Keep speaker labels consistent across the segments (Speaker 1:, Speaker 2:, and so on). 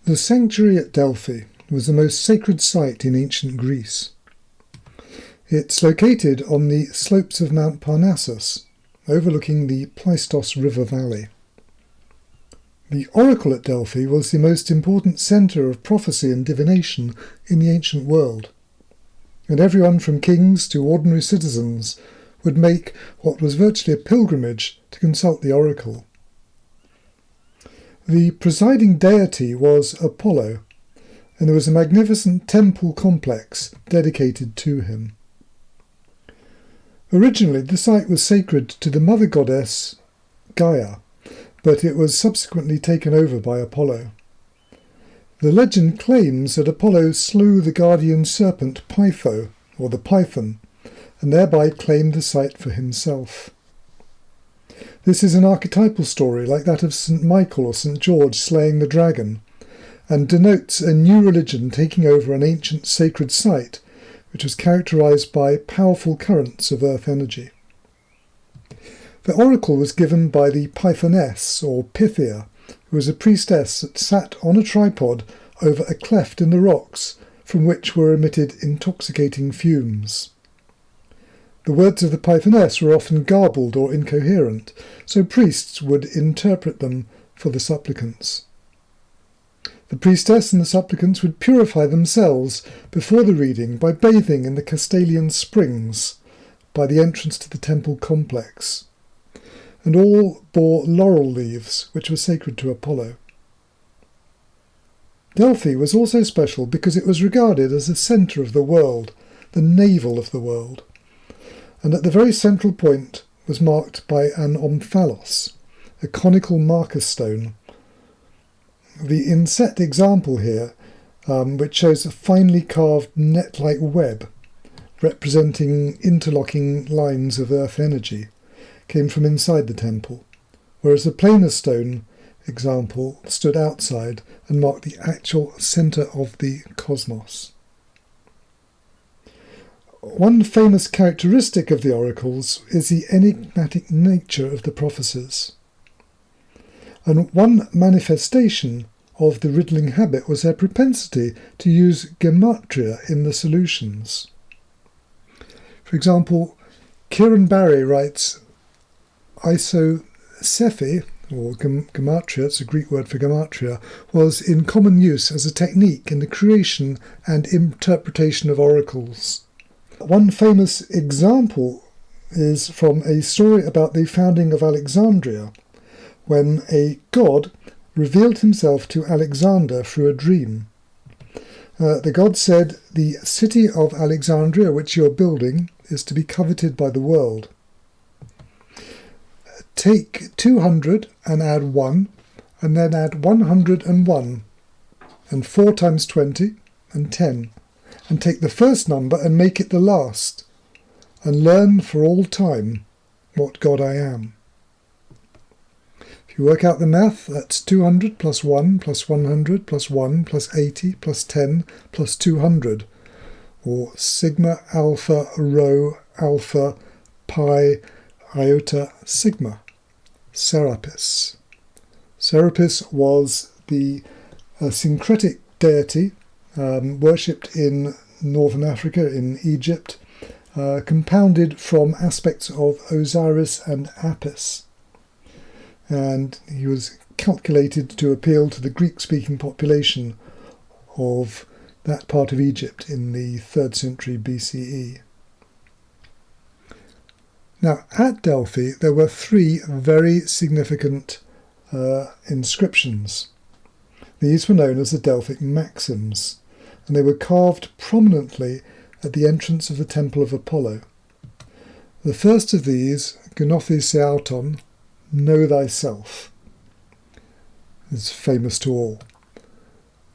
Speaker 1: The sanctuary at Delphi was the most sacred site in ancient Greece. It's located on the slopes of Mount Parnassus, overlooking the Pleistos River valley. The oracle at Delphi was the most important centre of prophecy and divination in the ancient world, and everyone from kings to ordinary citizens would make what was virtually a pilgrimage to consult the oracle. The presiding deity was Apollo, and there was a magnificent temple complex dedicated to him. Originally, the site was sacred to the mother goddess Gaia, but it was subsequently taken over by Apollo. The legend claims that Apollo slew the guardian serpent Pytho, or the Python, and thereby claimed the site for himself. This is an archetypal story like that of St. Michael or St. George slaying the dragon, and denotes a new religion taking over an ancient sacred site which was characterised by powerful currents of earth energy. The oracle was given by the Pythoness, or Pythia, who was a priestess that sat on a tripod over a cleft in the rocks from which were emitted intoxicating fumes. The words of the Pythoness were often garbled or incoherent, so priests would interpret them for the supplicants. The priestess and the supplicants would purify themselves before the reading by bathing in the Castalian springs by the entrance to the temple complex, and all bore laurel leaves, which were sacred to Apollo. Delphi was also special because it was regarded as the centre of the world, the navel of the world, and at the very central point was marked by an omphalos, a conical marker stone. The inset example here, which shows a finely carved net-like web representing interlocking lines of earth energy, came from inside the temple, whereas the planar stone example stood outside and marked the actual centre of the cosmos. One famous characteristic of the oracles is the enigmatic nature of the prophecies. And one manifestation of the riddling habit was their propensity to use gematria in the solutions. For example, Kieran Barry writes, Isopsephy, or gematria, it's a Greek word for gematria, was in common use as a technique in the creation and interpretation of oracles. One famous example is from a story about the founding of Alexandria, when a god revealed himself to Alexander through a dream. The god said, "The city of Alexandria which you're building is to be coveted by the world. Take 200 and add 1, and then add 101, and 4 times 20, and 10, and take the first number and make it the last, and learn for all time what God I am." If you work out the math, that's 200 plus 1 plus 100 plus 1 plus 80 plus 10 plus 200, or sigma alpha rho alpha pi iota sigma, Serapis. Serapis was the syncretic deity worshipped in northern Africa, in Egypt, compounded from aspects of Osiris and Apis. And he was calculated to appeal to the Greek-speaking population of that part of Egypt in the 3rd century BCE. Now, at Delphi, there were 3 very significant inscriptions. These were known as the Delphic maxims, and they were carved prominently at the entrance of the Temple of Apollo. The first of these, Gnothes Auton, Know Thyself, is famous to all.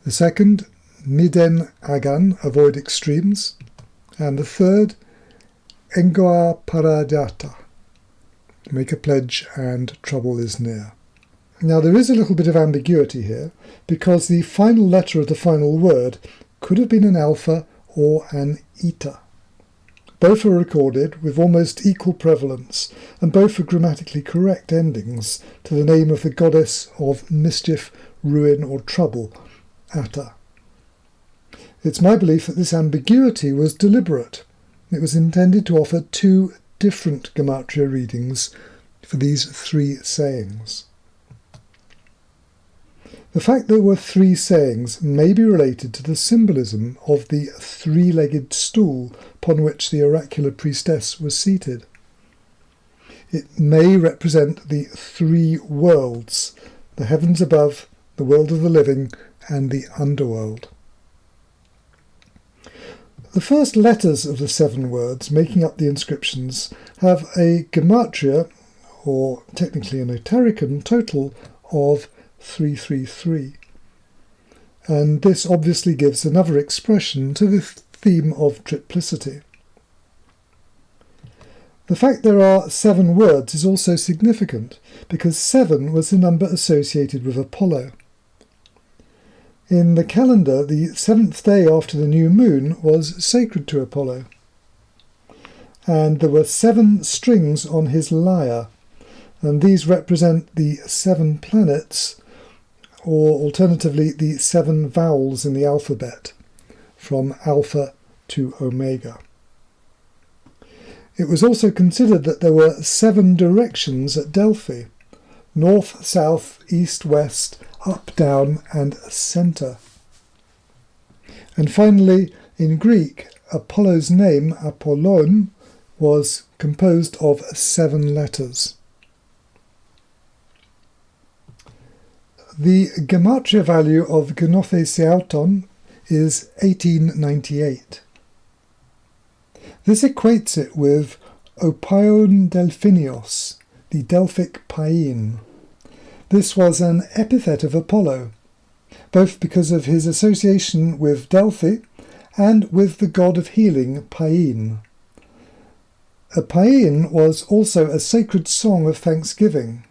Speaker 1: The second, Miden Agan, Avoid Extremes, and the third, Engoa Paradata, Make a Pledge and Trouble is Near. Now there is a little bit of ambiguity here, because the final letter of the final word could have been an alpha or an eta. Both are recorded with almost equal prevalence, and both are grammatically correct endings to the name of the goddess of mischief, ruin or trouble, atta. It's my belief that this ambiguity was deliberate. It was intended to offer two different gematria readings for these three sayings. The fact there were three sayings may be related to the symbolism of the three-legged stool upon which the oracular priestess was seated. It may represent the three worlds, the heavens above, the world of the living, and the underworld. The first letters of the 7 words making up the inscriptions have a gematria, or technically an otaricon, total of 333. And this obviously gives another expression to the theme of triplicity. The fact there are 7 words is also significant, because 7 was the number associated with Apollo. In the calendar, the 7th day after the new moon was sacred to Apollo, and there were 7 strings on his lyre, and these represent the 7 planets, or alternatively the 7 vowels in the alphabet, from alpha to omega. It was also considered that there were 7 directions at Delphi: north, south, east, west, up, down, and centre. And finally, in Greek, Apollo's name, Apollon, was composed of 7 letters. The gematria value of Gnothe Seauton is 1898. This equates it with Opaion Delphinios, the Delphic paein. This was an epithet of Apollo, both because of his association with Delphi and with the god of healing, Paein. A paein was also a sacred song of thanksgiving,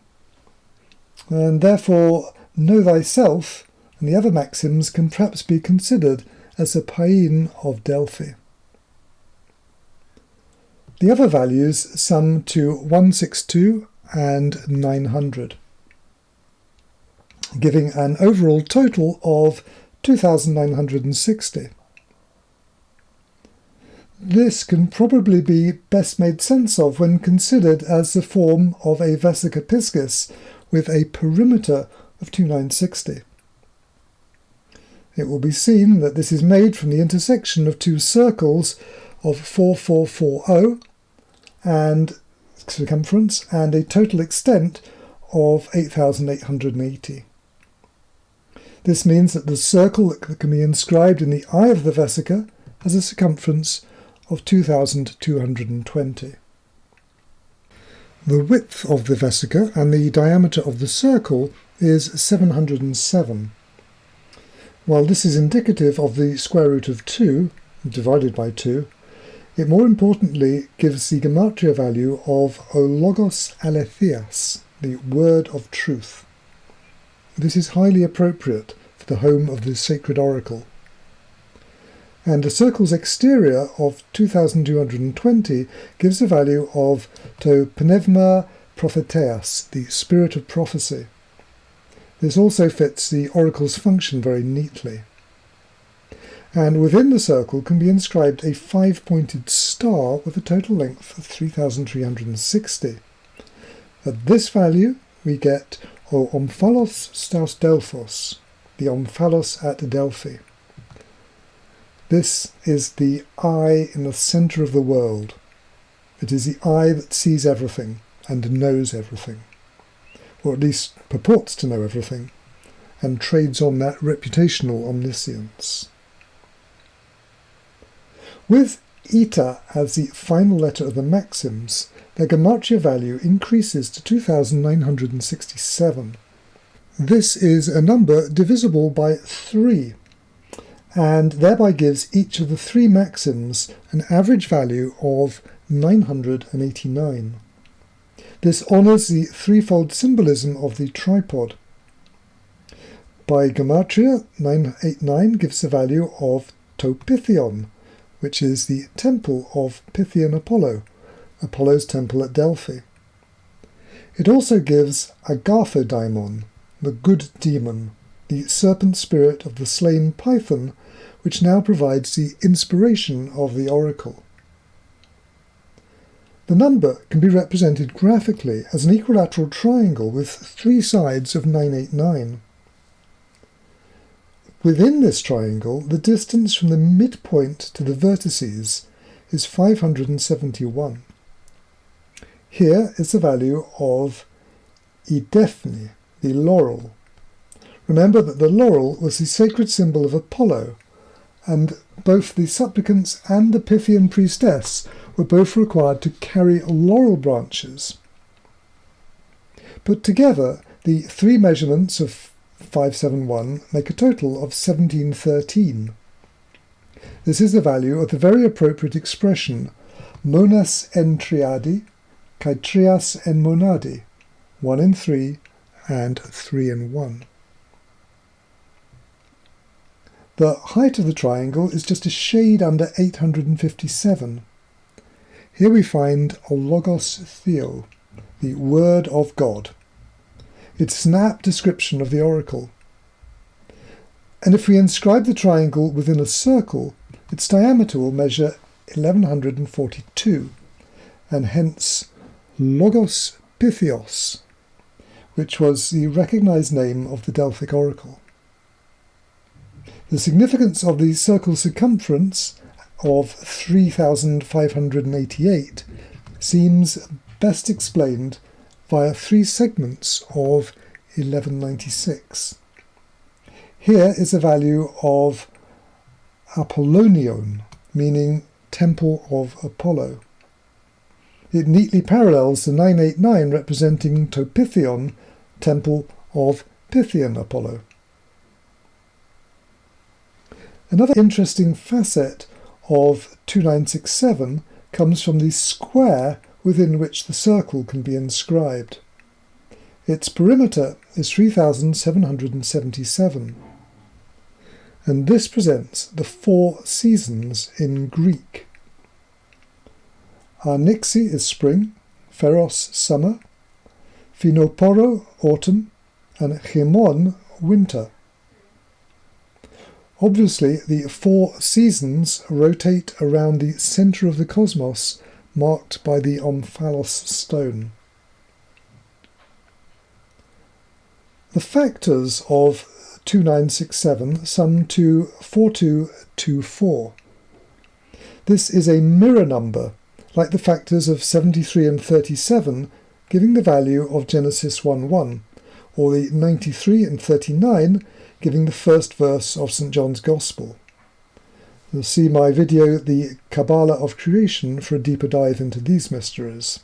Speaker 1: and therefore Know Thyself and the other maxims can perhaps be considered as a paein of Delphi. The other values sum to 162 and 900, giving an overall total of 2,960. This can probably be best made sense of when considered as the form of a vesica piscis with a perimeter of 2960. It will be seen that this is made from the intersection of 2 circles of 4440 and circumference and a total extent of 8,880. This means that the circle that can be inscribed in the eye of the vesica has a circumference of 2,220. The width of the vesica and the diameter of the circle is 707. While this is indicative of the square root of 2, divided by 2, it more importantly gives the gematria value of O Logos Aletheas, the word of truth. This is highly appropriate for the home of the sacred oracle. And the circle's exterior of 2,220 gives the value of To Pneuma Propheteas, the spirit of prophecy. This also fits the oracle's function very neatly. And within the circle can be inscribed a 5-pointed star with a total length of 3,360. At this value we get O omphalos staus Delphos, the omphalos at Delphi. This is the eye in the centre of the world. It is the eye that sees everything and knows everything, or at least purports to know everything, and trades on that reputational omniscience. With eta as the final letter of the maxims, their gematria value increases to 2,967. This is a number divisible by 3, and thereby gives each of the 3 maxims an average value of 989. This honours the threefold symbolism of the tripod. By gematria, 989 gives the value of To Pythion, which is the temple of Pythian Apollo, Apollo's temple at Delphi. It also gives Agathodaimon, the good demon, the serpent spirit of the slain python, which now provides the inspiration of the oracle. The number can be represented graphically as an equilateral triangle with 3 sides of 989. Within this triangle, the distance from the midpoint to the vertices is 571. Here is the value of Edephne, the laurel. Remember that the laurel was the sacred symbol of Apollo, and both the supplicants and the Pythian priestess were both required to carry laurel branches. Put together, the 3 measurements of 571 make a total of 1713. This is the value of the very appropriate expression monas en triadi, kai trias en monadi, 1 in 3 and 3 in 1. The height of the triangle is just a shade under 857. Here we find Logos Theo, the Word of God. It's an apt description of the oracle. And if we inscribe the triangle within a circle, its diameter will measure 1142, and hence Logos Pythios, which was the recognized name of the Delphic oracle. The significance of the circle circumference of 3,588 seems best explained via 3 segments of 1196. Here is the value of Apollonion, meaning Temple of Apollo. It neatly parallels the 989 representing Topithion, Temple of Pythian Apollo. Another interesting facet of 2967 comes from the square within which the circle can be inscribed. Its perimeter is 3,777, and this presents the 4 seasons in Greek. Arnixi is spring, Pheros summer, Phinoporo autumn, and Chemon winter. Obviously, the 4 seasons rotate around the centre of the cosmos, marked by the omphalos stone. The factors of 2967 sum to 4224. This is a mirror number, like the factors of 73 and 37, giving the value of Genesis 1:1, or the 93 and 39, giving the first verse of St. John's Gospel. You'll see my video, The Kabbalah of Creation, for a deeper dive into these mysteries.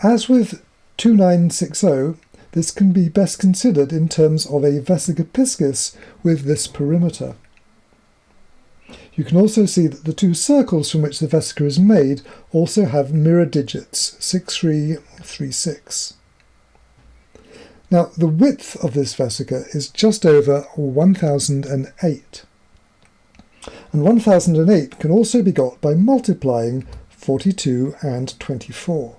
Speaker 1: As with 2960, this can be best considered in terms of a vesica piscis with this perimeter. You can also see that the 2 circles from which the vesica is made also have mirror digits 6336. Now, the width of this vesica is just over 1008. And 1008 can also be got by multiplying 42 and 24.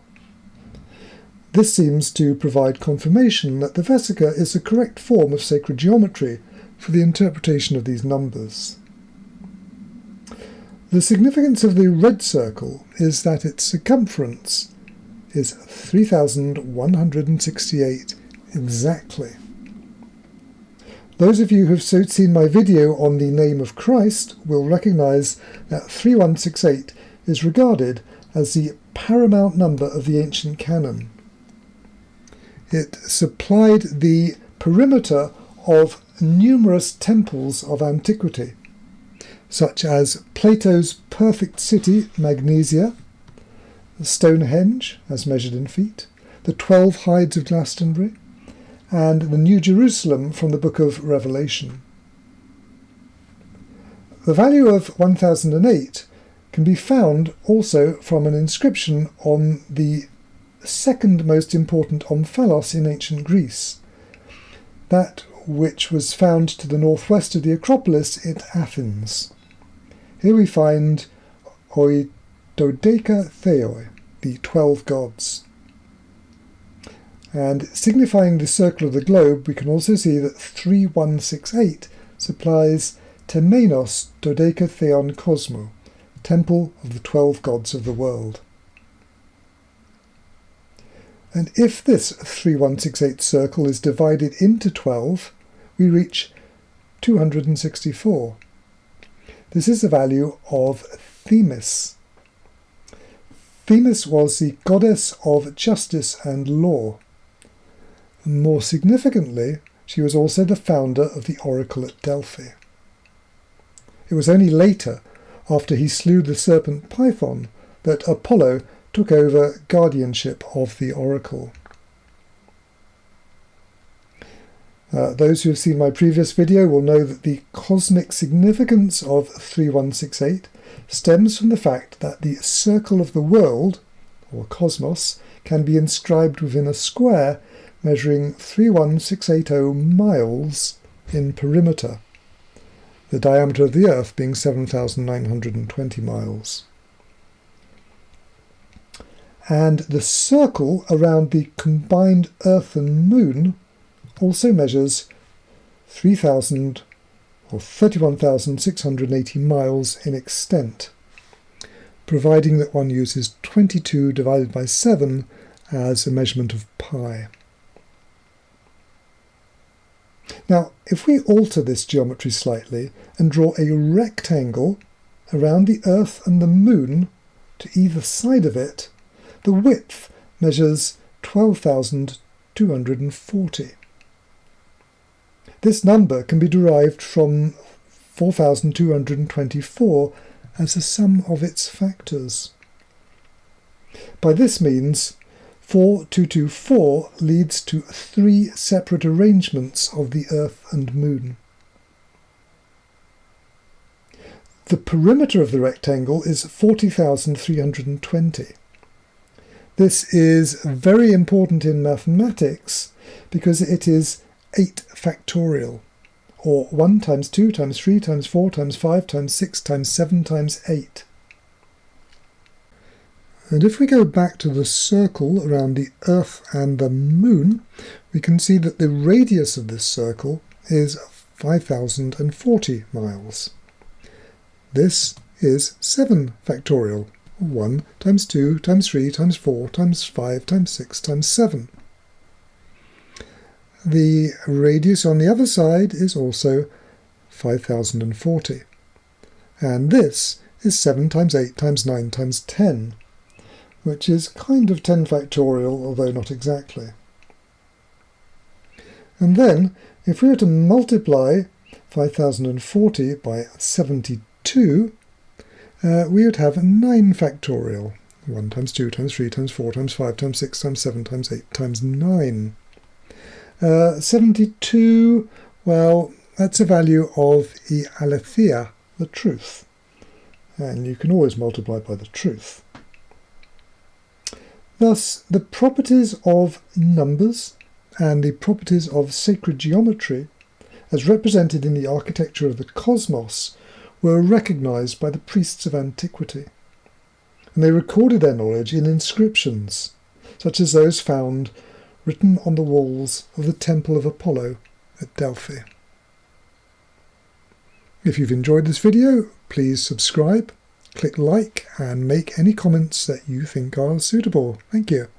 Speaker 1: This seems to provide confirmation that the vesica is the correct form of sacred geometry for the interpretation of these numbers. The significance of the red circle is that its circumference is 3,168 exactly. Those of you who have seen my video on the name of Christ will recognise that 3168 is regarded as the paramount number of the ancient canon. It supplied the perimeter of numerous temples of antiquity, such as Plato's perfect city, Magnesia, Stonehenge, as measured in feet, the 12 hides of Glastonbury, and the New Jerusalem from the Book of Revelation. The value of 1008 can be found also from an inscription on the second most important omphalos in ancient Greece, that which was found to the northwest of the Acropolis at Athens. Here we find Oidodeca Theoi, the 12 gods. And signifying the circle of the globe, we can also see that 3168 supplies Temenos Dodecatheon Cosmo, temple of the 12 gods of the world. And if this 3168 circle is divided into 12, we reach 264. This is the value of Themis. Themis was the goddess of justice and law. More significantly, she was also the founder of the oracle at Delphi. It was only later, after he slew the serpent Python, that Apollo took over guardianship of the oracle. Those who have seen my previous video will know that the cosmic significance of 3168 stems from the fact that the circle of the world, or cosmos, can be inscribed within a square measuring 31680 miles in perimeter, the diameter of the Earth being 7,920 miles. And the circle around the combined Earth and Moon also measures 3,000 or 31,680 miles in extent, providing that one uses 22 divided by 7 as a measurement of pi. Now, if we alter this geometry slightly and draw a rectangle around the Earth and the Moon to either side of it, the width measures 12,240. This number can be derived from 4,224 as a sum of its factors. By this means, 4224 leads to 3 separate arrangements of the Earth and Moon. The perimeter of the rectangle is 40,320. This is very important in mathematics because it is 8 factorial, or 1 times 2 times 3 times 4 times 5 times 6 times 7 times 8. And if we go back to the circle around the Earth and the Moon, we can see that the radius of this circle is 5,040 miles. This is 7 factorial, 1 times 2 times 3 times 4 times 5 times 6 times 7. The radius on the other side is also 5,040. And this is 7 times 8 times 9 times 10, which is kind of 10 factorial, although not exactly. And then, if we were to multiply 5,040 by 72, we would have 9 factorial. 1 times 2 times 3 times 4 times 5 times 6 times 7 times 8 times 9. 72, well, that's a value of the aletheia, the truth. And you can always multiply by the truth. Thus, the properties of numbers and the properties of sacred geometry, as represented in the architecture of the cosmos, were recognized by the priests of antiquity. And they recorded their knowledge in inscriptions, such as those found written on the walls of the Temple of Apollo at Delphi. If you've enjoyed this video, please subscribe, click like, and make any comments that you think are suitable. Thank you.